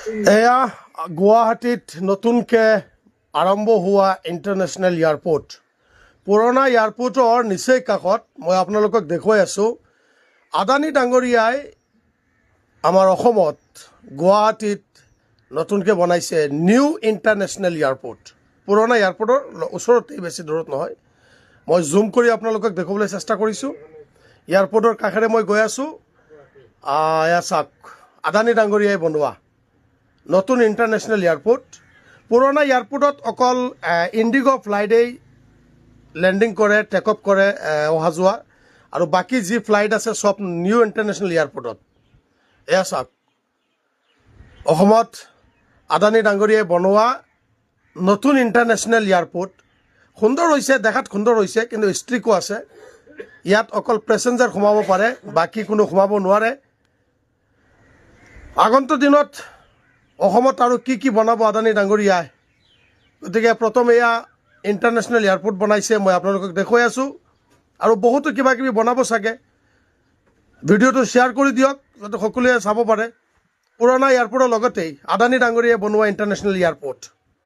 এয়া গুৱাহাটীত নতুনকৈ আৰম্ভ হোৱা ইণ্টাৰনেশ্যনেল এয়াৰপৰ্ট। পুৰণা এয়াৰপৰ্টৰ নিচেই কাষত মই আপোনালোকক দেখুৱাই আছোঁ। আদানী ডাঙৰীয়াই আমাৰ অসমত গুৱাহাটীত নতুনকৈ বনাইছে নিউ ইণ্টাৰনেশ্যনেল এয়াৰপৰ্ট। পুৰণা এয়াৰপৰ্টৰ ওচৰতেই, বেছি দূৰত নহয়। মই জুম কৰি আপোনালোকক দেখুৱাবলৈ চেষ্টা কৰিছোঁ। এয়াৰপৰ্টৰ কাষেৰে মই গৈ আছোঁ। এয়া চাওক, আদানী ডাঙৰীয়াই বনোৱা নতুন ইণ্টাৰনেশ্যনেল এয়াৰপৰ্ট। পুৰণা এয়াৰপৰ্টত অকল ইণ্ডিগ' ফ্লাইটেই লেণ্ডিং কৰে, টেক অফ কৰে, অহা যোৱা, আৰু বাকী যি ফ্লাইট আছে চব নিউ ইণ্টাৰনেশ্যনেল এয়াৰপৰ্টত। এয়া চাওক, অসমত আদানী ডাঙৰীয়াই বনোৱা নতুন ইণ্টাৰনেশ্যনেল এয়াৰপৰ্ট। সুন্দৰ হৈছে, দেখাত সুন্দৰ হৈছে, কিন্তু ষ্ট্ৰিকো আছে। ইয়াত অকল পেছেঞ্জাৰ সোমাব পাৰে, বাকী কোনো সোমাব নোৱাৰে। আগন্তুক দিনত অসমত আৰু কি বনাব আদানী ডাঙৰীয়াই, গতিকে প্ৰথম এয়া ইণ্টাৰনেশ্যনেল এয়াৰপৰ্ট বনাইছে, মই আপোনালোকক দেখুৱাই আছোঁ। আৰু বহুতো কিবা কিবি বনাব চাগে। ভিডিঅ'টো শ্বেয়াৰ কৰি দিয়ক যাতে সকলোৱে চাব পাৰে। পুৰণা এয়াৰপৰ্টৰ লগতেই আদানী ডাঙৰীয়াই বনোৱা ইণ্টাৰনেশ্যনেল এয়াৰপৰ্ট।